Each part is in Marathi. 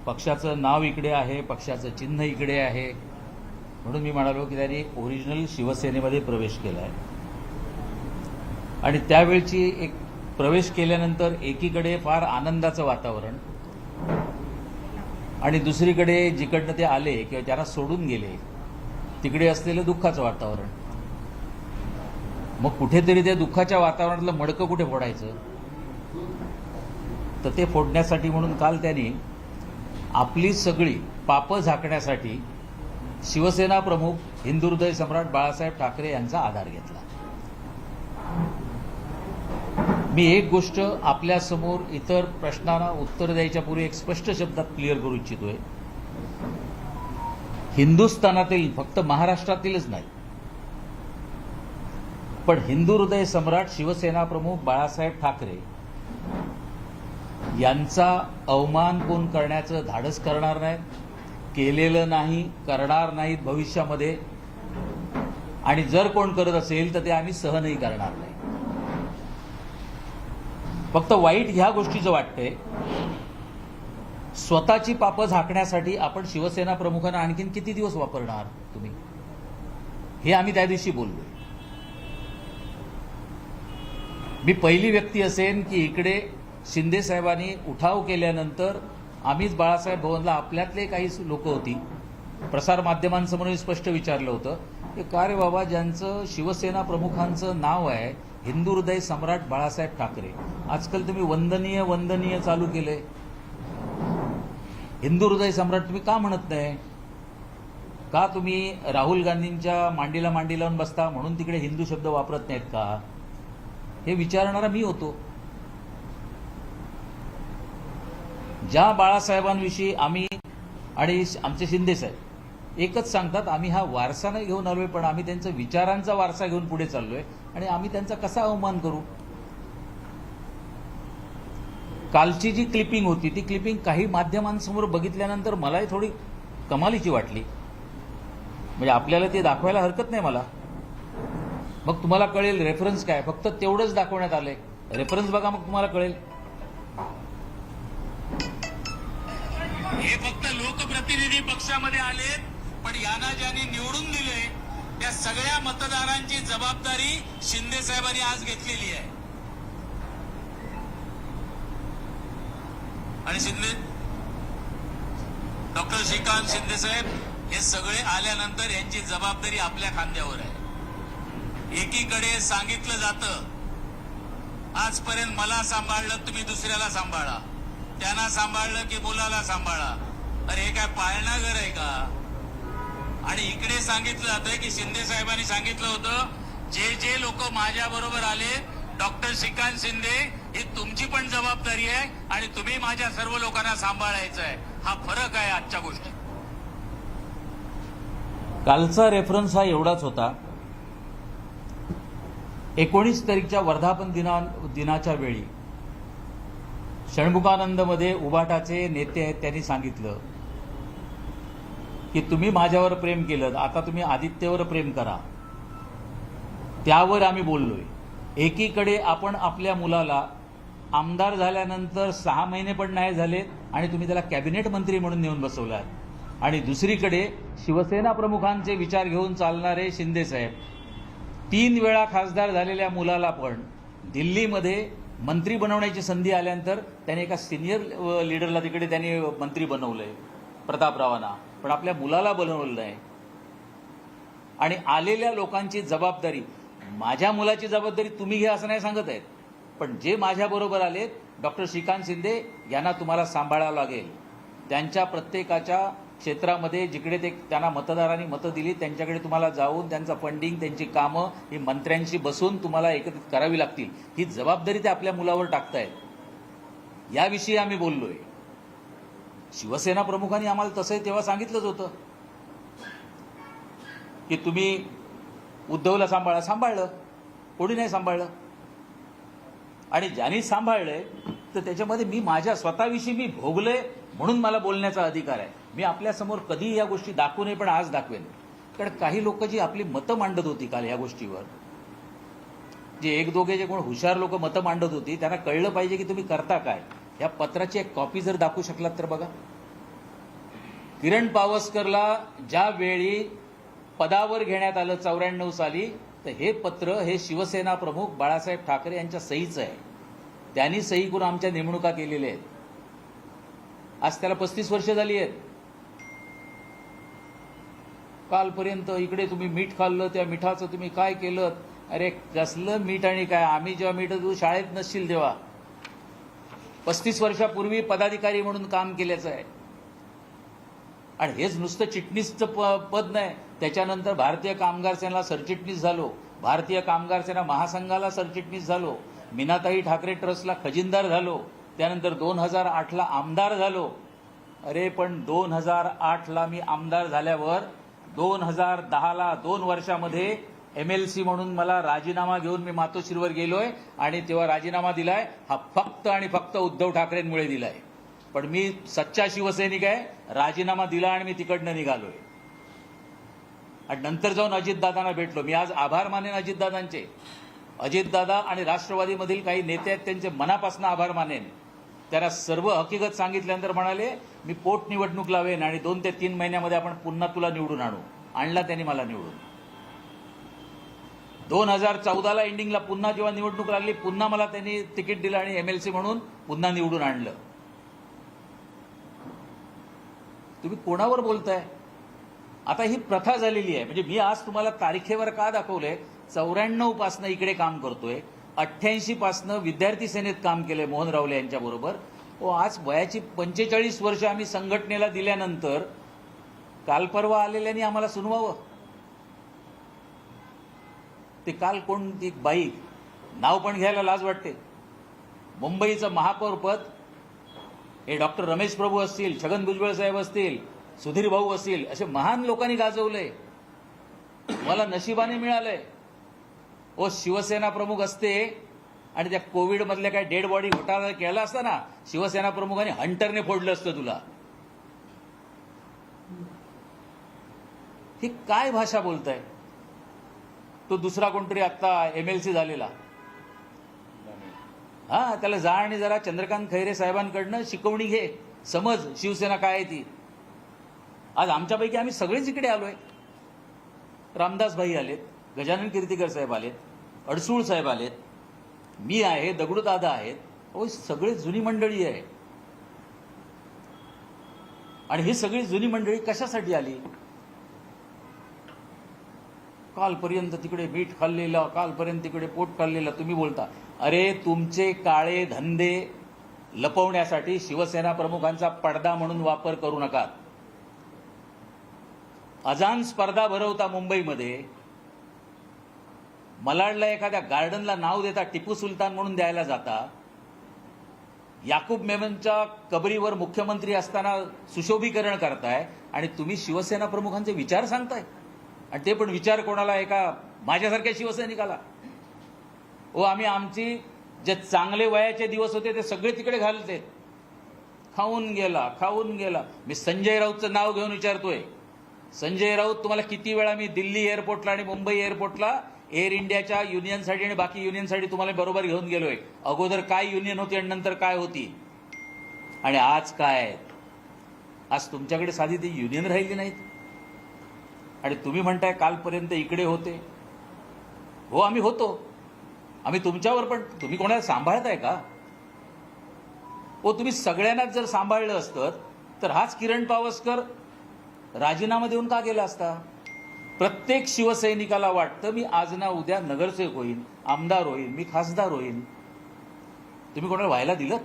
पक्षाचं नाव इकडे आहे, पक्षाचं चिन्ह इकडे आहे, म्हणून मी म्हणालो की त्यांनी ओरिजिनल शिवसेनेमध्ये प्रवेश केला आहे. आणि त्यावेळची एक प्रवेश केल्यानंतर एकीकडे फार आनंदाचं वातावरण आणि दुसरीकडे जिकडनं ते आले किंवा त्यांना सोडून गेले तिकडे असलेलं दुःखाचं वातावरण. मग कुठेतरी त्या दुःखाच्या वातावरणातलं मडकं कुठे फोडायचं, तर ते फोडण्यासाठी म्हणून काल त्यांनी आपली सगळी पापं झाकण्यासाठी शिवसेना प्रमुख हिंदुहृदय सम्राट बाळासाहेब ठाकरे यांचा आधार घेतला. मी एक गोष्ट आपल्यासमोर इतर प्रश्नांना उत्तर द्यायच्या पूर्वी एक स्पष्ट शब्दात क्लिअर करू इच्छितोय. हिंदुस्थानातील, फक्त महाराष्ट्रातीलच नाही, पण हिंदुहृदय सम्राट शिवसेना प्रमुख बाळासाहेब ठाकरे यांचा अवमान कोण करण्याचं धाडस करणार नाही, केलेलं नाही, करणार नाहीत भविष्यामध्ये. आणि जर कोण करत असेल तर ते आम्ही सहनही करणार नाही. फक्त वाईट ह्या गोष्टीचं वाटतंय, स्वतःची पापं झाकण्यासाठी आपण शिवसेना प्रमुखांना आणखीन किती दिवस वापरणार तुम्ही, हे आम्ही त्या दिवशी बोललोय. मी पहिली व्यक्ती असेन की इकडे शिंदे साहेबांनी उठाव केल्यानंतर आम्हीच बाळासाहेब भवनला आपल्यातले काही लोक होती प्रसार माध्यमांसमोर स्पष्ट विचारलं होतं की का रे बाबा, ज्यांचं शिवसेना प्रमुखांचं नाव आहे हिंदुहृदय सम्राट बाळासाहेब ठाकरे, आजकाल तुम्ही वंदनीय वंदनीय चालू केलंय, हिंदुहृदय सम्राट तुम्ही का म्हणत नाही? का तुम्ही राहुल गांधींच्या मांडीला मांडी लावून बसता म्हणून तिकडे हिंदू शब्द वापरत नाहीत का, हे विचारणारा मी होतो. ज्या बाळासाहेबांविषयी आम्ही आणि आमचे शिंदे साहेब एकच सांगतात, आम्ही हा वारसा नाही घेऊन आलोय, पण आम्ही त्यांचा विचारांचा वारसा घेऊन पुढे चाललोय आणि आम्ही त्यांचा कसा अवमान करू. कालची जी क्लिपिंग होती ती क्लिपिंग काही माध्यमांसमोर बघितल्यानंतर मलाही थोडी कमालीची वाटली. म्हणजे आपल्याला ते दाखवायला हरकत नाही मला, मग तुम्हाला कळेल रेफरन्स काय, फक्त तेवढंच दाखवण्यात आलंय. रेफरन्स बघा, मग तुम्हाला कळेल. हे फक्त लोकप्रतिनिधी पक्षामध्ये आले, पण यांना ज्यांनी निवडून दिले त्या सगळ्या मतदारांची जबाबदारी शिंदे साहेबांनी आज घेतलेली आहे. आणि डॉक्टर श्रीकांत शिंदे साहेब हे सगळे आल्यानंतर यांची जबाबदारी आपल्या खांद्यावर आहे. एकीकडे सांगितलं जातं, आजपर्यंत मला सांभाळलं, तुम्ही दुसऱ्याला सांभाळा, त्यांना सांभाळलं की मुलाला सांभाळा. अरे हे काय पाळणा घर आहे का? आणि इकडे सांगितलं जातंय की शिंदे साहेबांनी सांगितलं होतं, जे जे लोक माझ्या बरोबर आले, डॉक्टर श्रीकांत शिंदे, ही तुमची पण जबाबदारी आहे आणि तुम्ही माझ्या सर्व लोकांना सांभाळायचं आहे. हा फरक आहे आजच्या गोष्टी. कालचा रेफरन्स हा एवढाच होता. 19 तारीखच्या वर्धापन दिनाच्या वेळी षण्मुखानंदमध्ये उबाटाचे नेते आहेत, त्यांनी सांगितलं की तुम्ही माझ्यावर प्रेम केलं, आता तुम्ही आदित्यवर प्रेम करा. त्यावर आम्ही बोललोय. एकीकडे आपण आपल्या मुलाला आमदार झाल्यानंतर 6 महिने पण नाही झाले आणि तुम्ही त्याला कॅबिनेट मंत्री म्हणून नेऊन बसवलात, आणि दुसरीकडे शिवसेना प्रमुखांचे विचार घेऊन चालणारे शिंदे साहेब 3 वेळा खासदार झालेल्या मुलाला पण दिल्लीमध्ये मंत्री बनवण्याची संधी आल्यानंतर त्याने एका सिनियर लीडरला तिकडे त्यांनी मंत्री बनवलंय, प्रतापरावांना, पण आपल्या मुलाला बनवलं नाही. आणि आलेल्या लोकांची जबाबदारी, माझ्या मुलाची जबाबदारी तुम्ही घ्या असं नाही सांगत आहेत, पण जे माझ्याबरोबर आलेत डॉक्टर श्रीकांत शिंदे यांना तुम्हाला सांभाळावं लागेल. त्यांच्या प्रत्येकाच्या क्षेत्रामध्ये जिकडे ते त्यांना मतदारांनी मतं दिली त्यांच्याकडे तुम्हाला जाऊन त्यांचं फंडिंग, त्यांची कामं ही मंत्र्यांशी बसून तुम्हाला एकत्रित करावी लागतील. ही जबाबदारी ते आपल्या मुलावर टाकतायत. याविषयी आम्ही बोललोय. शिवसेना प्रमुखांनी आम्हाला तसंही तेव्हा सांगितलंच होतं की तुम्ही उद्धवला सांभाळलं, कोणी नाही सांभाळलं. आणि ज्यांनी सांभाळलंय तर त्याच्यामध्ये मी माझ्या स्वतःविषयी मी भोगलोय म्हणून मला बोलण्याचा अधिकार आहे. मी आपल्यासमोर कधीही या गोष्टी दाखवू नये, पण आज दाखवेन. कारण काही लोक जी आपली मतं मांडत होती काल या गोष्टीवर, जे एक दोघे जे कोण हुशार लोक मतं मांडत होती, त्यांना कळलं पाहिजे की तुम्ही करता काय. या पत्राची एक कॉपी जर दाखवू शकलात तर बघा. किरण पावसकरला ज्या वेळी पदावर घेण्यात आलं 94 साली, तर हे पत्र हे शिवसेना प्रमुख बाळासाहेब ठाकरे यांच्या सहीचं आहे. त्यांनी सही करून आमच्या नेमणुका केलेल्या आहेत. आज त्याला 35 वर्ष झाली आहेत. कालपर्यंत इकडे तुम्ही मीठ खाल्लं, त्या मिठाचं तुम्ही काय केलं? अरे कसलं मीठ आणि काय? आम्ही जेव्हा मीठ तू शाळेत नसशील तेव्हा 35 वर्षापूर्वी पदाधिकारी म्हणून काम केल्याचं आहे. आणि हेच नुसतं चिटणीसचं पद नाही, त्याच्यानंतर भारतीय कामगार सेनेला सरचिटणीस झालो, भारतीय कामगार सेना महासंघाला सरचिटणीस झालो, मीनाताई ठाकरे ट्रस्टला खजिनदार झालो, त्यानंतर 2008ला आमदार झालो. अरे पण 2008ला मी आमदार झाल्यावर 2010ला 2 वर्षामध्ये MLC म्हणून मला राजीनामा घेऊन मी मातोश्रीवर गेलोय आणि तेव्हा राजीनामा दिलाय हा फक्त आणि फक्त उद्धव ठाकरेंमुळे दिलाय. पण मी सच्चा शिवसैनिक आहे. राजीनामा दिला आणि मी तिकडनं निघालोय. आणि नंतर जाऊन अजितदादांना भेटलो. मी आज आभार मानेन अजितदादांचे. अजितदादा आणि राष्ट्रवादीमधील काही नेते आहेत त्यांचे मनापासून आभार मानेन. त्याला सर्व हकीकत सांगितल्यानंतर म्हणाले मी पोटनिवडणूक लावेन आणि 2 ते 3 महिन्यामध्ये आपण पुन्हा तुला निवडून आणू. आणला त्यांनी मला निवडून. 2014ला एंडिंगला पुन्हा जेव्हा निवडणूक लागली, पुन्हा मला त्यांनी तिकीट दिलं आणि MLC म्हणून पुन्हा निवडून आणलं. तुम्ही कोणावर बोलताय? आता ही प्रथा झालेली आहे. म्हणजे मी आज तुम्हाला तारखेवर का दाखवलंय? 94 पासनं इकडे काम करतोय, 88 पासनं विद्यार्थी सेनेत काम केलंय मोहन रावले यांच्याबरोबर. आज वयाची 45 वर्ष आम्ही संघटनेला दिल्यानंतर काल परवा आलेल्यांनी आम्हाला सुनवावं. ते काल कोण ती बाई, नाव पण घ्यायला लाज वाटते. मुंबईचं महापौर पद हे डॉक्टर रमेश प्रभू असतील, छगन भुजबळ साहेब असतील, सुधीर भाऊ असतील, असे महान लोकांनी गाजवलंय. मला नशिबाने मिळालंय. शिवसेना प्रमुख असते आणि त्या कोविडमधल्या काय डेड बॉडी घोटाळा केला असता ना, शिवसेना प्रमुखांनी हंटरने फोडलं असतं तुला. ही काय भाषा बोलताय? तो दुसरा कोणतरी आत्ता MLC झालेला, त्याला जा आणि जरा चंद्रकांत खैरे साहेबांकडनं शिकवणी घे, समज शिवसेना काय आहे ती. आज आमच्यापैकी आम्ही सगळेच इकडे आलोय. रामदास भाई आलेत, गजानन कीर्तीकर साहेब आलेत, अडसूळ साहेब आलेत, मी आहे, दगडूदादा आहेत. सगळे जुनी मंडळी आहे. आणि ही सगळी जुनी मंडळी कशासाठी आली? कालपर्यंत तिकडे मीठ खाल्लेलं, कालपर्यंत तिकडे पोट खाल्लेलं तुम्ही बोलता. अरे तुमचे काळे धंदे लपवण्यासाठी शिवसेना प्रमुखांचा पडदा म्हणून वापर करू नका. अजान स्पर्धा भरवता मुंबईमध्ये, मलाडला एखाद्या गार्डनला नाव देता टिपू सुलतान म्हणून द्यायला जाता. याकूब मेमनच्या कबरीवर मुख्यमंत्री असताना सुशोभीकरण करताय आणि तुम्ही शिवसेना प्रमुखांचे विचार सांगताय. आणि ते पण विचार कोणाला? एका माझ्यासारख्या शिवसैनिकाला. आम्ही आमची जे चांगले वयाचे दिवस होते ते सगळे तिकडे घालते. खाऊन गेला. मी संजय राऊतचं नाव घेऊन विचारतोय. संजय राऊत तुम्हाला किती वेळा मी दिल्ली एअरपोर्टला आणि मुंबई एअरपोर्टला एअर इंडियाच्या युनियनसाठी आणि बाकी युनियनसाठी तुम्हाला बरोबर घेऊन गेलोय. अगोदर काय युनियन होती आणि नंतर काय होती आणि आज काय आहे? आज तुमच्याकडे साधी ती युनियन राहिली नाहीत. आणि तुम्ही म्हणताय कालपर्यंत इकडे होते. आम्ही होतो. आम्ही तुमच्यावर, पण तुम्ही कोणाला सांभाळताय का? तुम्ही सगळ्यांनाच जर सांभाळलं असतं तर हाच किरण पावसकर राजीनामा देऊन का गेला असता? प्रत्येक शिवसैनिकाला वाटतं मी आज ना उद्या नगरसेवक होईन, आमदार होईन, मी खासदार होईन. तुम्ही कोणाला व्हायला दिलं?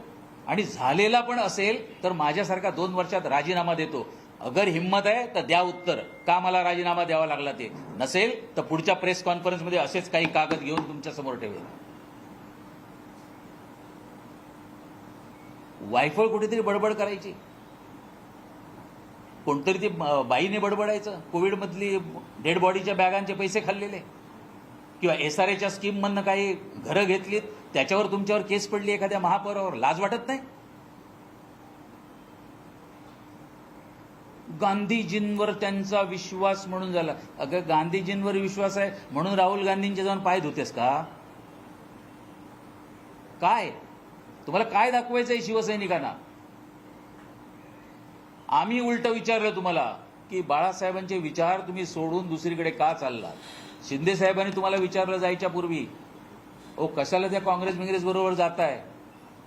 आणि झालेला पण असेल तर माझ्यासारखा 2 वर्षात राजीनामा देतो. अगर हिम्मत आहे तर द्या उत्तर, का मला राजीनामा द्यावा लागला ते. नसेल तर पुढच्या प्रेस कॉन्फरन्समध्ये असेच काही कागद घेऊन तुमच्या समोर ठेवेल. वायफळ कुठेतरी बडबड करायची, कोणतरी ती बाईने बडबडायचं. कोविडमधली डेड बॉडीच्या बॅगांचे पैसे खाल्लेले, किंवा SRAच्या स्कीममधनं काही घरं घेतलीत, त्याच्यावर तुमच्यावर केस पडली एखाद्या महापौरावर. लाज वाटत नाही? गांधीजींवर त्यांचा विश्वास म्हणून झाला. अगं गांधीजींवर विश्वास आहे म्हणून राहुल गांधींच्या जाऊन पाय धुतेस का? काय तुम्हाला काय दाखवायचंय शिवसैनिकांना? आम्ही उलट विचारलं तुम्हाला की बाळासाहेबांचे विचार तुम्ही सोडून दुसरीकडे का चाललात. शिंदे साहेबांनी तुम्हाला विचारलं जायच्या पूर्वी, ओ कशाला त्या काँग्रेस बरोबर जाताय,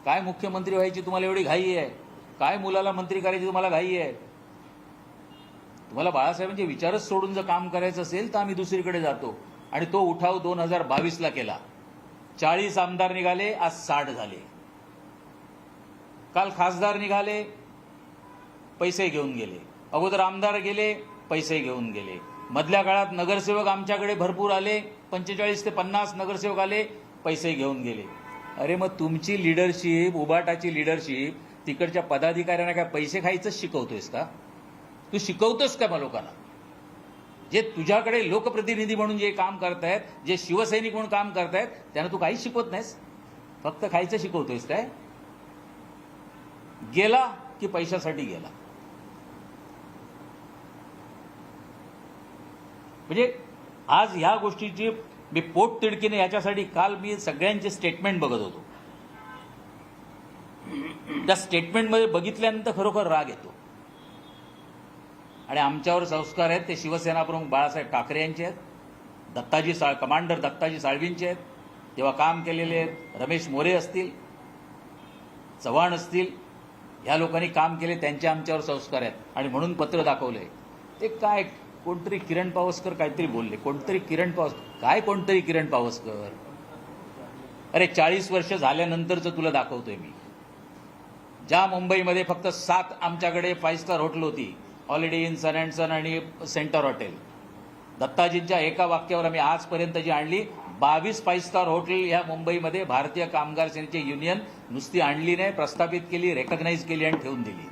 काय मुख्यमंत्री व्हायची तुम्हाला एवढी घाई आहे, काय मुलाला मंत्री करायची तुम्हाला घाई आहे. तुम्हाला बाळासाहेबांचे विचारच सोडून जर काम करायचं असेल तर आम्ही दुसरीकडे जातो. आणि तो उठाव 2022ला केला. 40 आमदार निघाले, आज 60 झाले. काल खासदार निघाले, पैसे घेऊन गेले. अगोदर आमदार गेले, पैसे घेऊन गेले. मधल्या काळात नगरसेवक आमच्याकडे भरपूर आले, 45 ते 50 नगरसेवक आले, पैसे घेऊन गेले. अरे मग तुमची लीडरशिप, उबाटाची लीडरशिप तिकडच्या पदाधिकाऱ्यांना काय पैसे खायचंच शिकवतोयस का? तू शिकवतोस का मग लोकांना? जे तुझ्याकडे लोकप्रतिनिधी म्हणून जे काम करतायत, जे शिवसैनिक म्हणून काम करतायत, त्यांना तू काहीच शिकवत नाहीस, फक्त खायचं शिकवतोयस काय? गेला की पैशासाठी गेला. म्हणजे आज ह्या गोष्टीची मी पोट तिडकीने याच्यासाठी काल मी सगळ्यांचे स्टेटमेंट बघत होतो. त्या स्टेटमेंटमध्ये बघितल्यानंतर खरोखर राग येतो. आणि आमच्यावर संस्कार आहेत ते शिवसेना प्रमुख बाळासाहेब ठाकरे यांचे आहेत, कमांडर दत्ताजी साळवींचे आहेत, तेव्हा काम केलेले आहेत, रमेश मोरे असतील, चव्हाण असतील, ह्या लोकांनी काम केले, त्यांचे आमच्यावर संस्कार आहेत. आणि म्हणून पत्र दाखवलंय. ते काय कोणतरी किरण पावसकर काहीतरी बोलले, कोणतरी किरण पावसकर. अरे 40 वर्ष झाल्यानंतरचं तुला दाखवतोय मी. ज्या मुंबईमध्ये फक्त 7 आमच्याकडे 5 स्टार हॉटेल होती, हॉलिडे इन, सन अँड सन आणि सेंटर हॉटेल, दत्ताजींच्या एका वाक्यावर आम्ही आजपर्यंत जी आणली 22 5 स्टार हॉटेल ह्या मुंबईमध्ये भारतीय कामगार सेनेची युनियन नुसती आणली नाही, प्रस्थापित केली, रेकग्नाइज केली आणि ठेवून दिली.